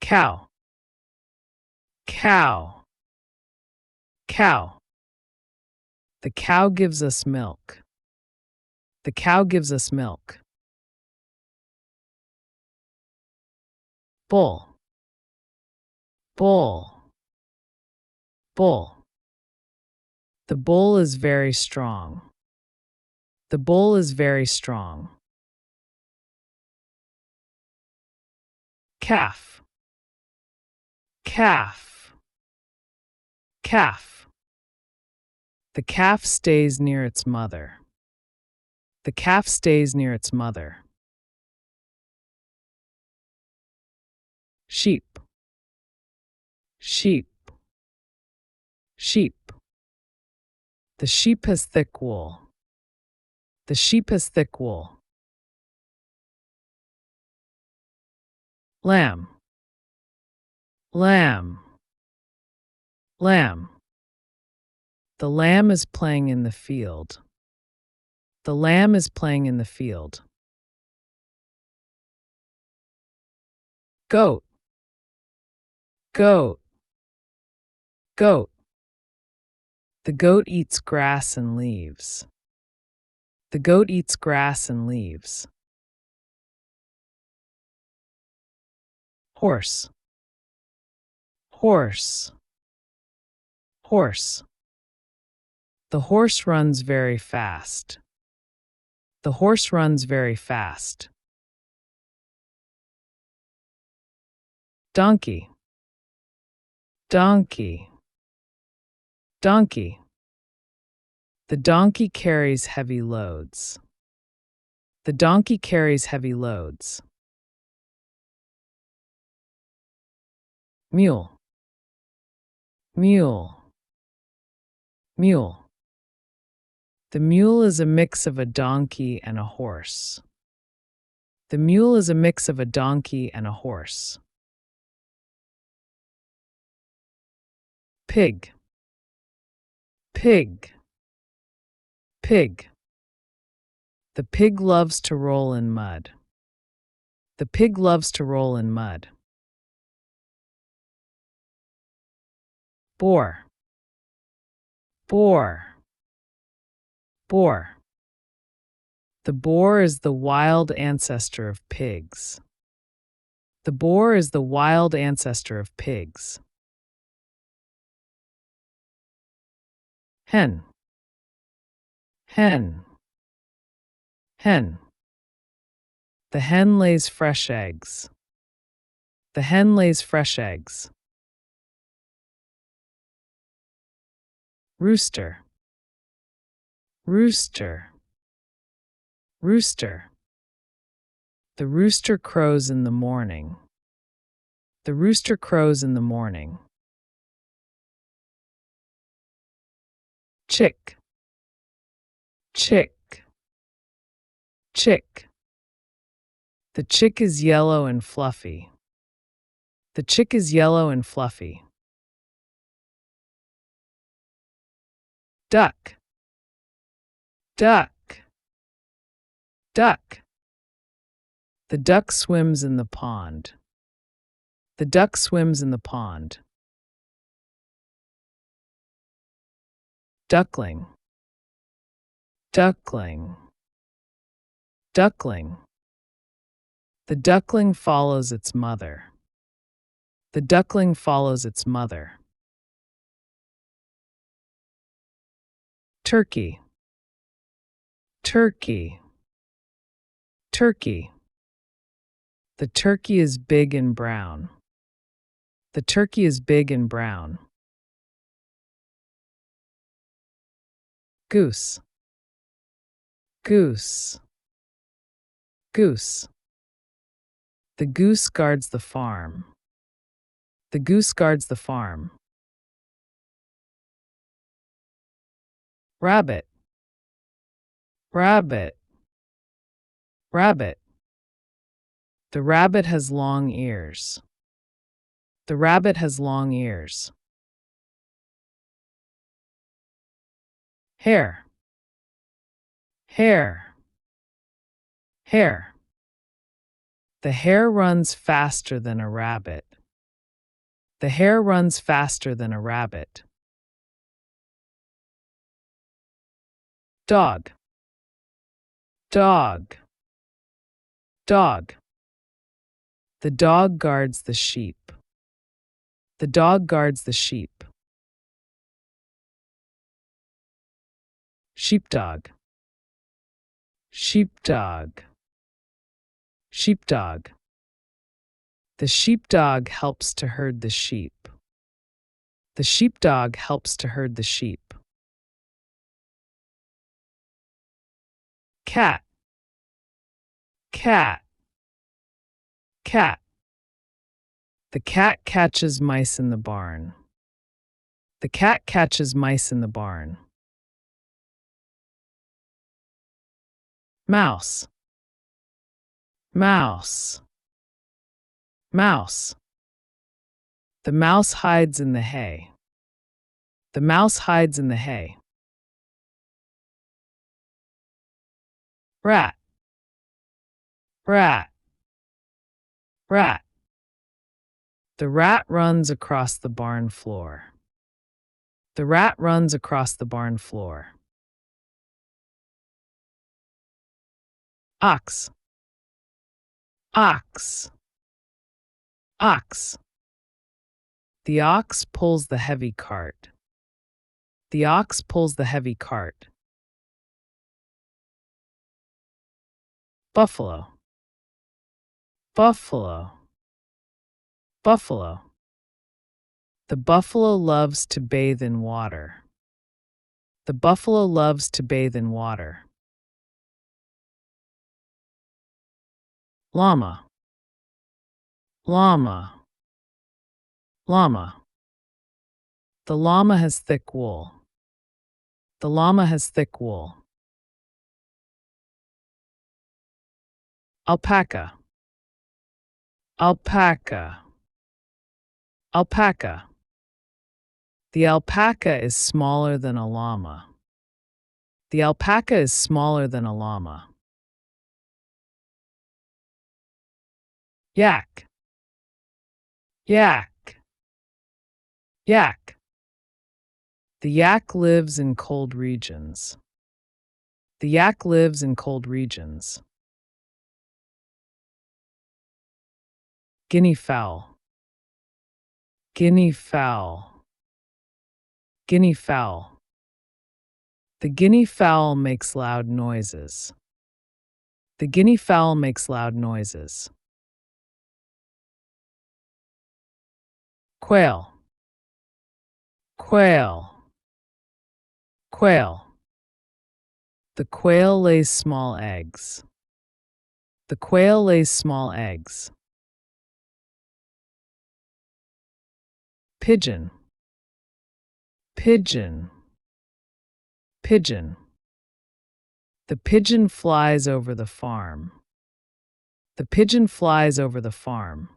cow, cow, cow. The cow gives us milk. The cow gives us milk. Bull, bull, bull. The bull is very strong. The bull is very strong. Calf, calf, calf. The calf stays near its mother. The calf stays near its mother. Sheep, sheep, sheep. The sheep has thick wool. The sheep has thick wool. Lamb, lamb, lamb. The lamb is playing in the field. The lamb is playing in the field. Goat, goat, goat. The goat eats grass and leaves. The goat eats grass and leaves. Horse, horse, horse. The horse runs very fast. The horse runs very fast. Donkey, donkey, donkey. The donkey carries heavy loads. The donkey carries heavy loads. Mule, mule, mule. The mule is a mix of a donkey and a horse. The mule is a mix of a donkey and a horse. Pig, pig, pig. The pig loves to roll in mud. The pig loves to roll in mud. Boar, boar, boar. The boar is the wild ancestor of pigs. The boar is the wild ancestor of pigs. Hen, hen, hen. The hen lays fresh eggs. The hen lays fresh eggs. Rooster, rooster, rooster. The rooster crows in the morning. The rooster crows in the morning. Chick, chick, chick. The chick is yellow and fluffy. The chick is yellow and fluffy. Duck, duck, duck. The duck swims in the pond. The duck swims in the pond. Duckling, duckling, duckling. The duckling follows its mother. The duckling follows its mother. Turkey, turkey, turkey. The turkey is big and brown. The turkey is big and brown. Goose, goose, goose. The goose guards the farm. The goose guards the farm. Rabbit, rabbit, rabbit. The rabbit has long ears. The rabbit has long ears. Hare, hare, hare. The hare runs faster than a rabbit. The hare runs faster than a rabbit. Dog, dog, dog. The dog guards the sheep. The dog guards the sheep. Sheepdog, sheepdog, sheepdog. The sheepdog helps to herd the sheep. The sheepdog helps to herd the sheep. Cat, cat, cat. The cat catches mice in the barn. The cat catches mice in the barn. Mouse, mouse, mouse. The mouse hides in the hay. The mouse hides in the hay. Rat, rat, rat. The rat runs across the barn floor. The rat runs across the barn floor. Ox, ox, ox. The ox pulls the heavy cart. The ox pulls the heavy cart. Buffalo, buffalo, buffalo. The buffalo loves to bathe in water. The buffalo loves to bathe in water. Llama, llama, llama. The llama has thick wool. The llama has thick wool. Alpaca, alpaca, alpaca. The alpaca is smaller than a llama. The alpaca is smaller than a llama. Yak, yak, yak. The yak lives in cold regions. The yak lives in cold regions. Guinea fowl, guinea fowl, guinea fowl. The guinea fowl makes loud noises. The guinea fowl makes loud noises. Quail, quail, quail. The quail lays small eggs. The quail lays small eggs. Pigeon, pigeon, pigeon. The pigeon flies over the farm. The pigeon flies over the farm.